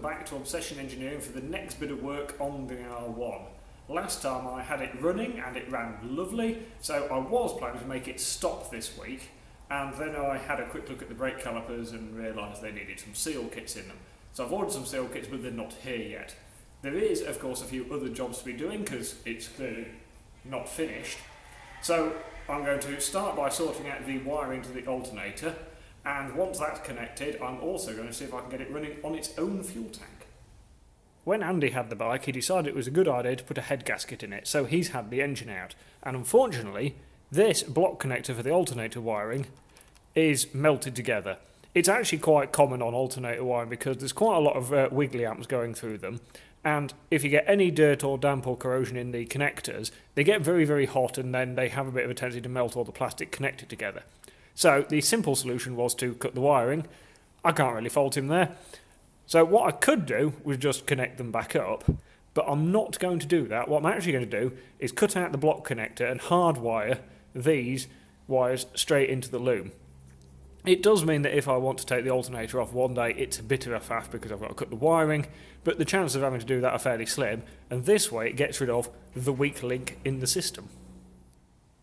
welcome back to Obsession Engineering for the next bit of work on the R1. Last time I had it running and it ran lovely, so I was planning to make it stop this week, and then I had a quick look at the brake calipers and realised they needed some seal kits in them. So I've ordered some seal kits, but they're not here yet. There is, of course, a few other jobs to be doing because it's clearly not finished. So I'm going to start by sorting out the wiring to the alternator, and once that's connected, I'm also going to see if I can get it running on its own fuel tank. When Andy had the bike, he decided it was a good idea to put a head gasket in it, so he's had the engine out. And unfortunately, this block connector for the alternator wiring is melted together. It's actually quite common on alternator wiring because there's quite a lot of wiggly amps going through them, and if you get any dirt or damp or corrosion in the connectors, they get very, very hot, and then they have a bit of a tendency to melt all the plastic connected together. So the simple solution was to cut the wiring. I can't really fault him there. So what I could do was just connect them back up, but I'm not going to do that. What I'm actually going to do is cut out the block connector and hardwire these wires straight into the loom. It does mean that if I want to take the alternator off one day, it's a bit of a faff because I've got to cut the wiring, but the chances of having to do that are fairly slim, and this way it gets rid of the weak link in the system.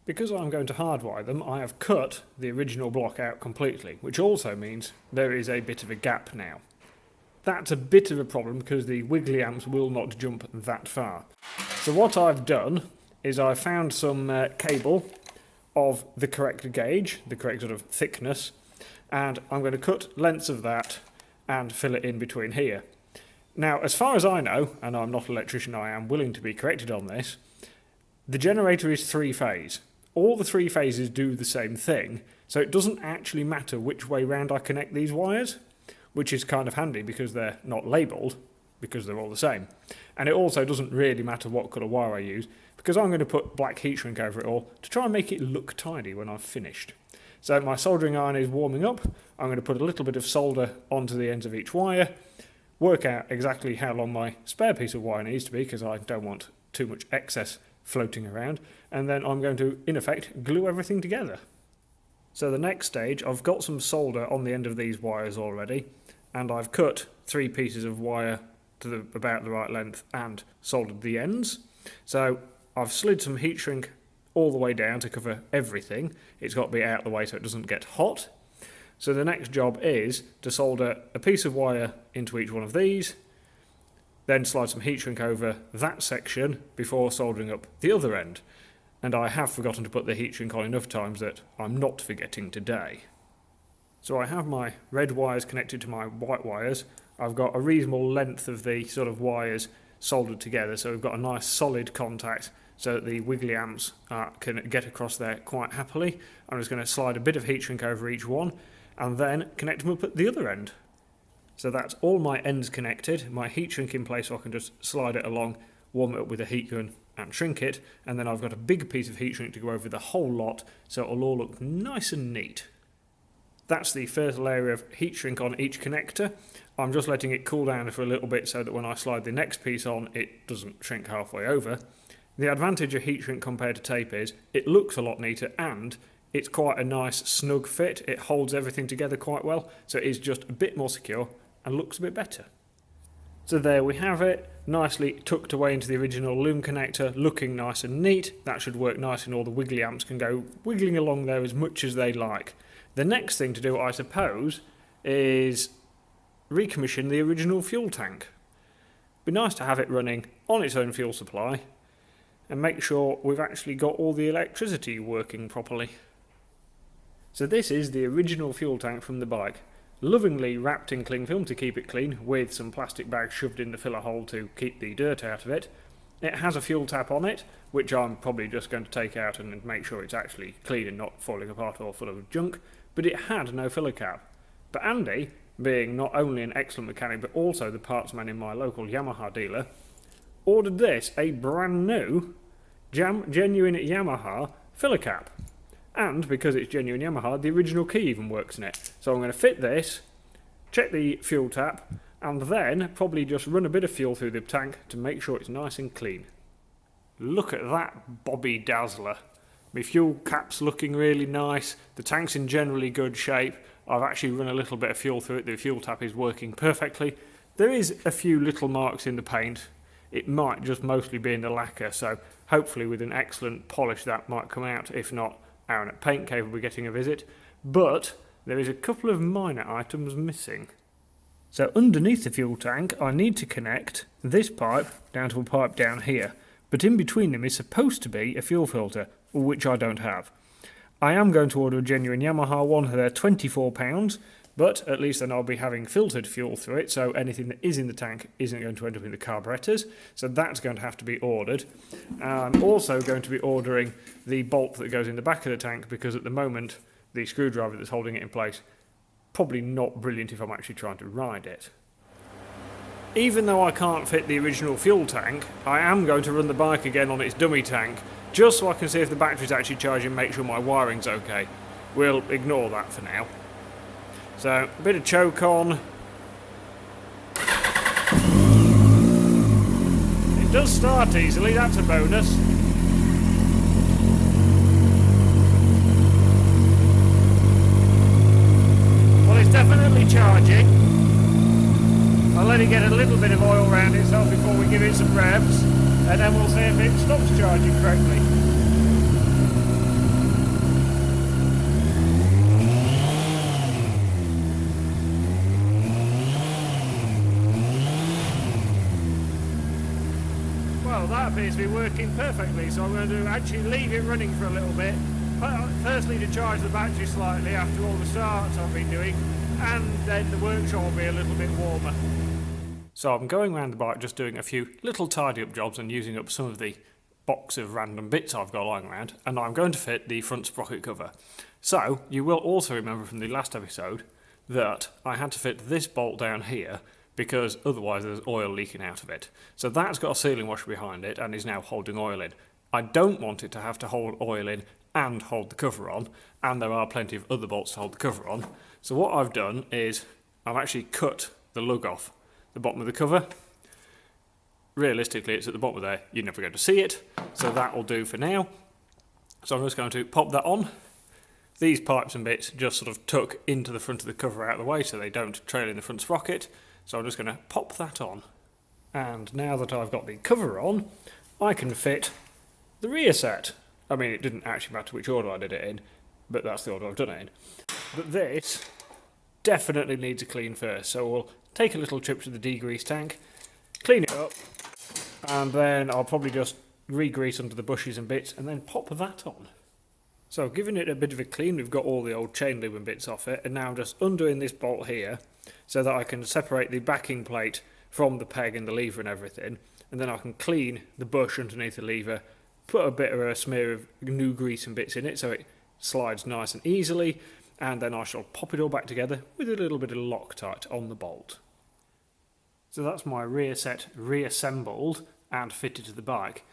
Because I'm going to hardwire them, I have cut the original block out completely, which also means there is a bit of a gap now. That's a bit of a problem because the wiggly amps will not jump that far. So what I've done is I've found some cable of the correct gauge, the correct sort of thickness, and I'm going to cut lengths of that and fill it in between here. Now, as far as I know, and I'm not an electrician, I am willing to be corrected on this, the generator is three-phase. All the three phases do the same thing, so it doesn't actually matter which way round I connect these wires, which is kind of handy because they're not labelled, because they're all the same. And it also doesn't really matter what colour wire I use, because I'm going to put black heat shrink over it all to try and make it look tidy when I've finished. So my soldering iron is warming up. I'm going to put a little bit of solder onto the ends of each wire, work out exactly how long my spare piece of wire needs to be, because I don't want too much excess floating around, and then I'm going to, in effect, glue everything together. So the next stage, I've got some solder on the end of these wires already, and I've cut 3 pieces of wire to about the right length and soldered the ends. So I've slid some heat shrink all the way down to cover everything. It's got to be out of the way so it doesn't get hot. So the next job is to solder a piece of wire into each one of these, then slide some heat shrink over that section before soldering up the other end. And I have forgotten to put the heat shrink on enough times that I'm not forgetting today. So I have my red wires connected to my white wires. I've got a reasonable length of the sort of wires soldered together, so we've got a nice solid contact so that the wiggly amps can get across there quite happily. I'm just going to slide a bit of heat shrink over each one and then connect them up at the other end. So that's all my ends connected, my heat shrink in place so I can just slide it along, warm it up with a heat gun and shrink it, and then I've got a big piece of heat shrink to go over the whole lot so it'll all look nice and neat. That's the first layer of heat shrink on each connector. I'm just letting it cool down for a little bit so that when I slide the next piece on it doesn't shrink halfway over. The advantage of heat shrink compared to tape is it looks a lot neater and it's quite a nice snug fit. It holds everything together quite well, so it is just a bit more secure and looks a bit better. So there we have it, nicely tucked away into the original loom connector, looking nice and neat. That should work nice and all the wiggly amps can go wiggling along there as much as they like. The next thing to do, I suppose, is recommission the original fuel tank. Be nice to have it running on its own fuel supply and make sure we've actually got all the electricity working properly. So this is the original fuel tank from the bike. Lovingly wrapped in cling film to keep it clean, with some plastic bags shoved in the filler hole to keep the dirt out of it. It has a fuel tap on it, which I'm probably just going to take out and make sure it's actually clean and not falling apart or full of junk, but it had no filler cap. But Andy, being not only an excellent mechanic but also the parts man in my local Yamaha dealer, ordered this, a brand new genuine Yamaha filler cap. And because it's genuine Yamaha, the original key even works in it. So I'm going to fit this, check the fuel tap, and then probably just run a bit of fuel through the tank to make sure it's nice and clean. Look at that Bobby Dazzler. My fuel cap's looking really nice, the tank's in generally good shape. I've actually run a little bit of fuel through it, the fuel tap is working perfectly. There is a few little marks in the paint. It might just mostly be in the lacquer, so hopefully with an excellent polish that might come out. If not, Aaron at Paint Cave will be getting a visit. But there is a couple of minor items missing. So underneath the fuel tank, I need to connect this pipe down to a pipe down here. But in between them is supposed to be a fuel filter, which I don't have. I am going to order a genuine Yamaha one. They're £24, but at least then I'll be having filtered fuel through it, so anything that is in the tank isn't going to end up in the carburetors. So that's going to have to be ordered. I'm also going to be ordering the bolt that goes in the back of the tank, because at the moment the screwdriver that's holding it in place, probably not brilliant if I'm actually trying to ride it. Even though I can't fit the original fuel tank, I am going to run the bike again on its dummy tank, just so I can see if the battery's actually charging and make sure my wiring's okay. We'll ignore that for now. So, a bit of choke on. It does start easily, that's a bonus. Well, it's definitely charging. I'll let it get a little bit of oil around itself before we give it some revs, and then we'll see if it stops charging correctly. Well, that appears to be working perfectly, so I'm going to actually leave it running for a little bit. Firstly, to charge the battery slightly after all the starts I've been doing, and then the workshop will be a little bit warmer. So I'm going around the bike just doing a few little tidy up jobs and using up some of the box of random bits I've got lying around, and I'm going to fit the front sprocket cover. So you will also remember from the last episode that I had to fit this bolt down here because otherwise there's oil leaking out of it. So that's got a sealing washer behind it and is now holding oil in. I don't want it to have to hold oil in and hold the cover on, and there are plenty of other bolts to hold the cover on. So what I've done is I've actually cut the lug off the bottom of the cover. Realistically, it's at the bottom of there, you're never going to see it, so that will do for now. So I'm just going to pop that on. These pipes and bits just sort of tuck into the front of the cover out of the way so they don't trail in the front sprocket. So I'm just going to pop that on. And now that I've got the cover on, I can fit the rear set. I mean, it didn't actually matter which order I did it in, but that's the order I've done it in. But this definitely needs a clean first, so we'll take a little trip to the degrease tank, clean it up, and then I'll probably just re-grease under the bushes and bits and then pop that on. So giving it a bit of a clean, we've got all the old chain lube and bits off it, and now I'm just undoing this bolt here so that I can separate the backing plate from the peg and the lever and everything, and then I can clean the bush underneath the lever, put a bit of a smear of new grease and bits in it so it slides nice and easily, and then I shall pop it all back together with a little bit of Loctite on the bolt. So that's my rear set reassembled and fitted to the bike.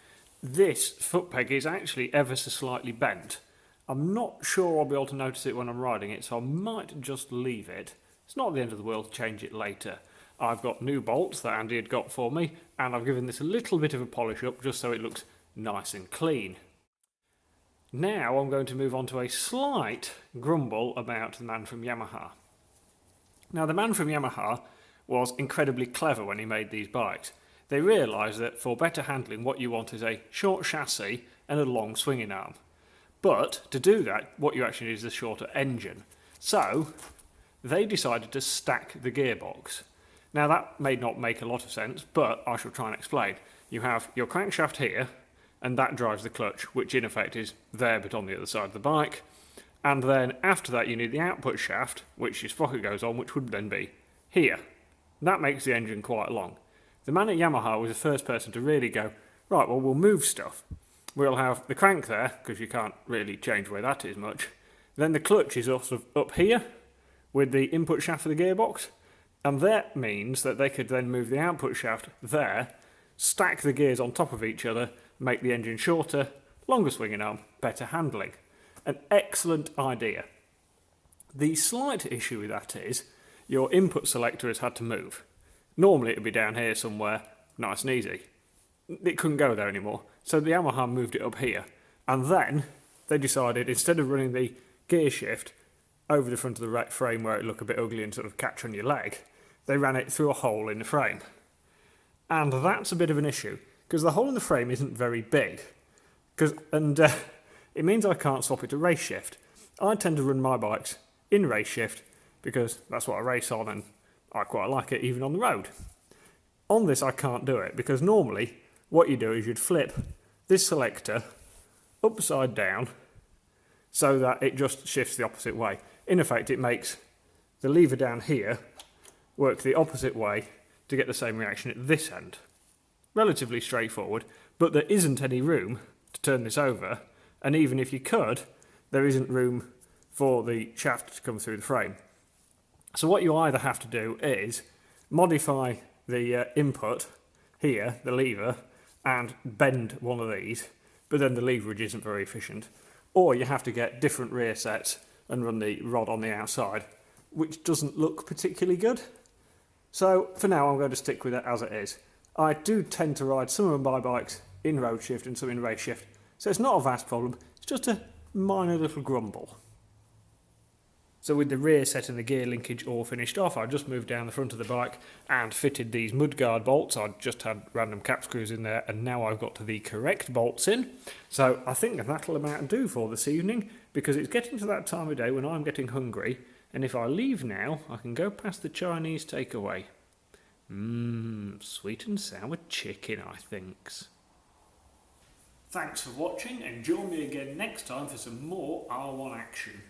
This foot peg is actually ever so slightly bent. I'm not sure I'll be able to notice it when I'm riding it, so I might just leave it. It's not the end of the world to change it later. I've got new bolts that Andy had got for me, and I've given this a little bit of a polish up just so it looks nice and clean. Now I'm going to move on to a slight grumble about the man from Yamaha. Now, the man from Yamaha was incredibly clever when he made these bikes. They realised that for better handling, what you want is a short chassis and a long swinging arm. But to do that, what you actually need is a shorter engine. So they decided to stack the gearbox. Now, that may not make a lot of sense, but I shall try and explain. You have your crankshaft here, and that drives the clutch, which in effect is there but on the other side of the bike. And then after that you need the output shaft, which your sprocket goes on, which would then be here. That makes the engine quite long. The man at Yamaha was the first person to really go, right, well, we'll move stuff. We'll have the crank there, because you can't really change where that is much. Then the clutch is sort of up here, with the input shaft for the gearbox. And that means that they could then move the output shaft there, stack the gears on top of each other, make the engine shorter, longer swinging arm, better handling. An excellent idea. The slight issue with that is your input selector has had to move. Normally it would be down here somewhere, nice and easy. It couldn't go there anymore, so the Yamaha moved it up here. And then they decided, instead of running the gear shift over the front of the frame where it looked a bit ugly and sort of catch on your leg, they ran it through a hole in the frame. And that's a bit of an issue, because the hole in the frame isn't very big, and it means I can't swap it to race shift. I tend to run my bikes in race shift, because that's what I race on, and I quite like it even on the road. On this I can't do it, because normally what you do is you'd flip this selector upside down so that it just shifts the opposite way. In effect, it makes the lever down here work the opposite way to get the same reaction at this end. Relatively straightforward, but there isn't any room to turn this over, and even if you could, there isn't room for the shaft to come through the frame. So what you either have to do is modify the input here, the lever, and bend one of these, but then the leverage isn't very efficient. Or you have to get different rear sets and run the rod on the outside, which doesn't look particularly good. So for now I'm going to stick with it as it is. I do tend to ride some of my bikes in road shift and some in race shift, so it's not a vast problem, it's just a minor little grumble. So with the rear set and the gear linkage all finished off, I just moved down the front of the bike and fitted these mudguard bolts. I just had random cap screws in there, and now I've got the correct bolts in. So I think that'll amount to do for this evening, because it's getting to that time of day when I'm getting hungry, and if I leave now, I can go past the Chinese takeaway. Sweet and sour chicken, I thinks. Thanks for watching, and join me again next time for some more R1 action.